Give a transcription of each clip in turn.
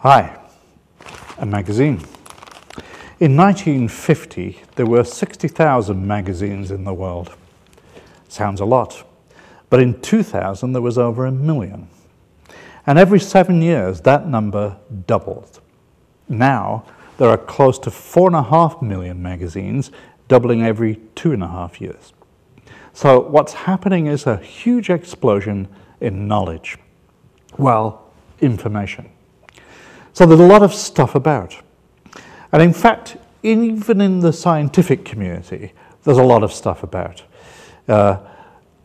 Hi, a magazine. In 1950, there were 60,000 magazines in the world. Sounds a lot. But in 2000, there was over 1 million. And every 7 years, that number doubled. Now, there are close to 4.5 million magazines, doubling every 2.5 years. So what's happening is a huge explosion in knowledge. Well, information. So there's a lot of stuff about. And in fact, even in the scientific community, there's a lot of stuff about. There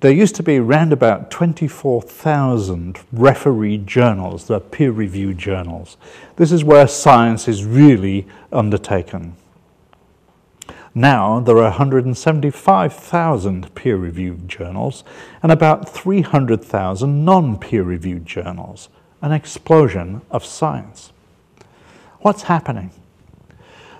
used to be around about 24,000 refereed journals, the peer-reviewed journals. This is where science is really undertaken. Now there are 175,000 peer-reviewed journals and about 300,000 non-peer-reviewed journals, an explosion of science. What's happening?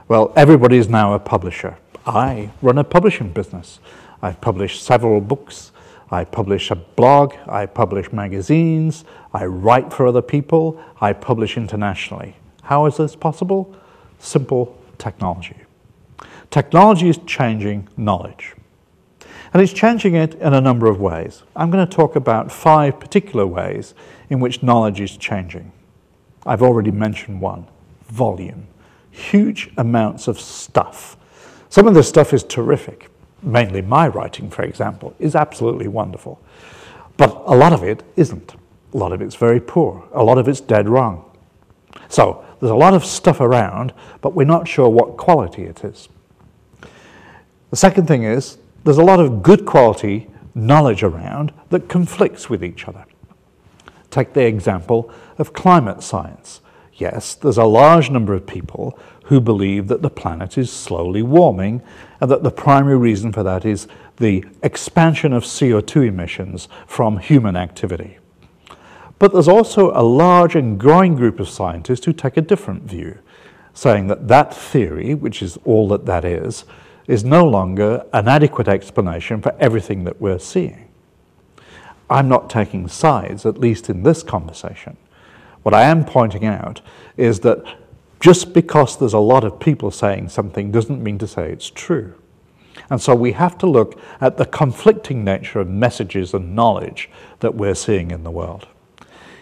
Well, everybody is now a publisher. I run a publishing business. I publish several books. I publish a blog. I publish magazines. I write for other people. I publish internationally. How is this possible? Simple technology. Technology is changing knowledge. And it's changing it in a number of ways. I'm going to talk about 5 particular ways in which knowledge is changing. I've already mentioned one. Volume. Huge amounts of stuff. Some of this stuff is terrific. Mainly my writing, for example, is absolutely wonderful. But a lot of it isn't. A lot of it's very poor. A lot of it's dead wrong. So there's a lot of stuff around, but we're not sure what quality it is. The second thing is, there's a lot of good quality knowledge around that conflicts with each other. Take the example of climate science. Yes, there's a large number of people who believe that the planet is slowly warming and that the primary reason for that is the expansion of CO2 emissions from human activity. But there's also a large and growing group of scientists who take a different view, saying that that theory, which is all that that is no longer an adequate explanation for everything that we're seeing. I'm not taking sides, at least in this conversation. What I am pointing out is that just because there's a lot of people saying something doesn't mean to say it's true. And so we have to look at the conflicting nature of messages and knowledge that we're seeing in the world.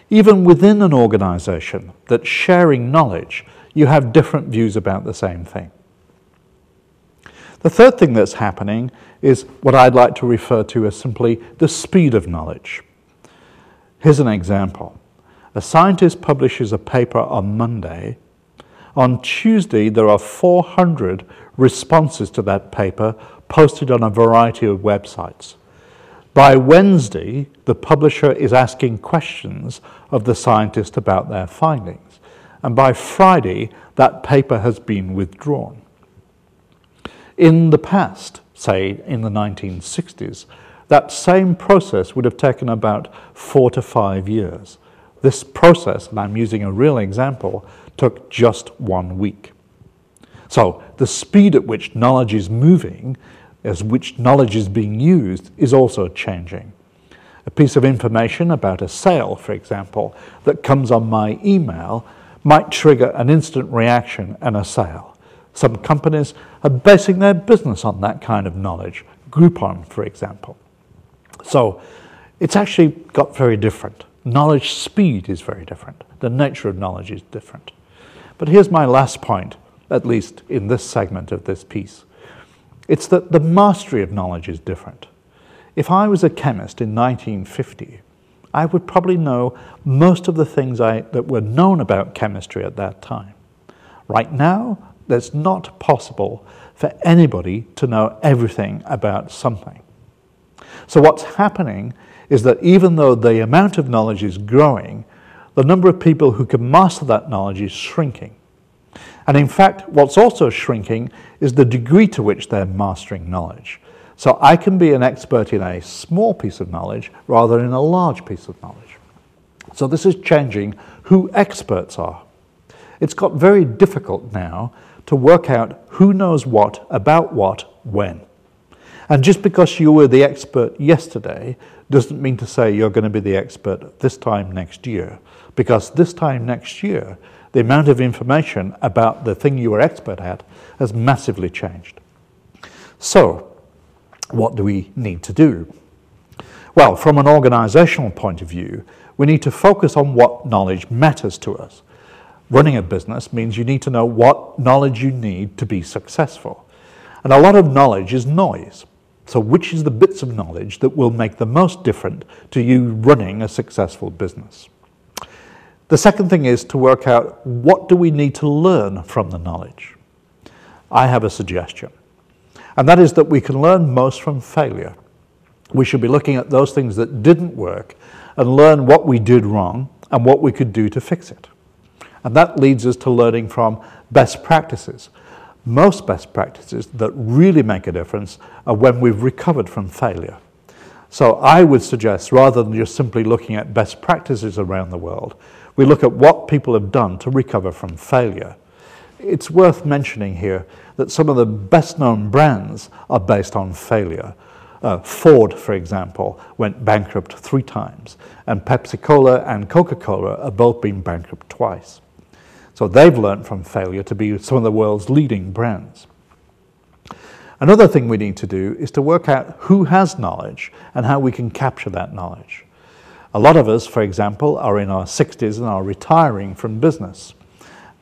Even within an organization that's sharing knowledge, you have different views about the same thing. The third thing that's happening is what I'd like to refer to as simply the speed of knowledge. Here's an example. A scientist publishes a paper on Monday. On Tuesday, there are 400 responses to that paper posted on a variety of websites. By Wednesday, the publisher is asking questions of the scientist about their findings. And by Friday, that paper has been withdrawn. In the past, say in the 1960s, that same process would have taken about 4 to 5 years. This process, and I'm using a real example, took just 1 week. So the speed at which knowledge is moving, as which knowledge is being used, is also changing. A piece of information about a sale, for example, that comes on my email might trigger an instant reaction and a sale. Some companies are basing their business on that kind of knowledge. Groupon, for example. So it's actually got very different. Knowledge speed is very different. The nature of knowledge is different. But here's my last point, at least in this segment of this piece. It's that the mastery of knowledge is different. If I was a chemist in 1950, I would probably know most of the things that were known about chemistry at that time. Right now, it's not possible for anybody to know everything about something. So what's happening is that even though the amount of knowledge is growing, the number of people who can master that knowledge is shrinking. And in fact, what's also shrinking is the degree to which they're mastering knowledge. So I can be an expert in a small piece of knowledge rather than in a large piece of knowledge. So this is changing who experts are. It's got very difficult now to work out who knows what, about what, when. And just because you were the expert yesterday doesn't mean to say you're going to be the expert this time next year, because this time next year the amount of information about the thing you are expert at has massively changed. So, what do we need to do? Well, from an organizational point of view, we need to focus on what knowledge matters to us. Running a business means you need to know what knowledge you need to be successful. And a lot of knowledge is noise. So which is the bits of knowledge that will make the most difference to you running a successful business? The second thing is to work out what do we need to learn from the knowledge. I have a suggestion, and that is that we can learn most from failure. We should be looking at those things that didn't work and learn what we did wrong and what we could do to fix it. And that leads us to learning from best practices. Most best practices that really make a difference are when we've recovered from failure. So I would suggest, rather than just simply looking at best practices around the world, we look at what people have done to recover from failure. It's worth mentioning here that some of the best known brands are based on failure. Ford, for example, went bankrupt 3 times, and Pepsi-Cola and Coca-Cola have both been bankrupt twice. So they've learned from failure to be some of the world's leading brands. Another thing we need to do is to work out who has knowledge and how we can capture that knowledge. A lot of us, for example, are in our 60s and are retiring from business.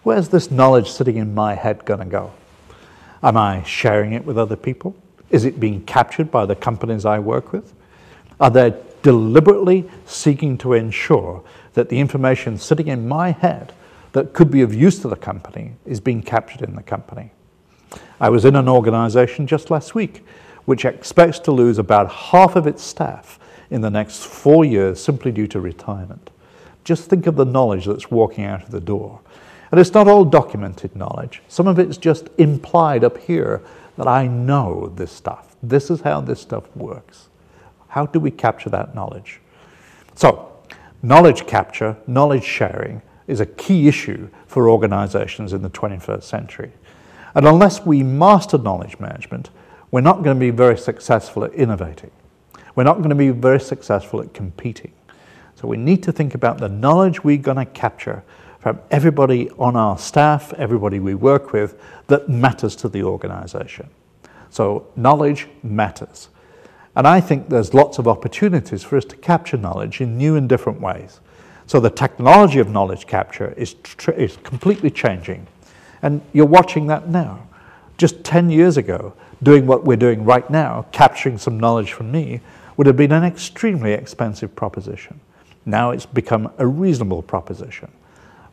Where's this knowledge sitting in my head going to go? Am I sharing it with other people? Is it being captured by the companies I work with? Are they deliberately seeking to ensure that the information sitting in my head that could be of use to the company is being captured in the company? I was in an organization just last week which expects to lose about half of its staff in the next 4 years simply due to retirement. Just think of the knowledge that's walking out of the door. And it's not all documented knowledge. Some of it's just implied up here that I know this stuff. This is how this stuff works. How do we capture that knowledge? So, knowledge capture, knowledge sharing is a key issue for organizations in the 21st century. And unless we master knowledge management, we're not going to be very successful at innovating. We're not going to be very successful at competing. So we need to think about the knowledge we're going to capture from everybody on our staff, everybody we work with, that matters to the organization. So knowledge matters. And I think there's lots of opportunities for us to capture knowledge in new and different ways. So the technology of knowledge capture is completely changing. And you're watching that now. Just 10 years ago, doing what we're doing right now, capturing some knowledge from me, would have been an extremely expensive proposition. Now it's become a reasonable proposition.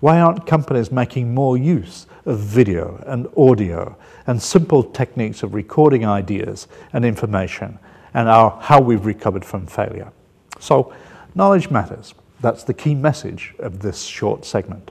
Why aren't companies making more use of video and audio and simple techniques of recording ideas and information and how we've recovered from failure? So knowledge matters. That's the key message of this short segment.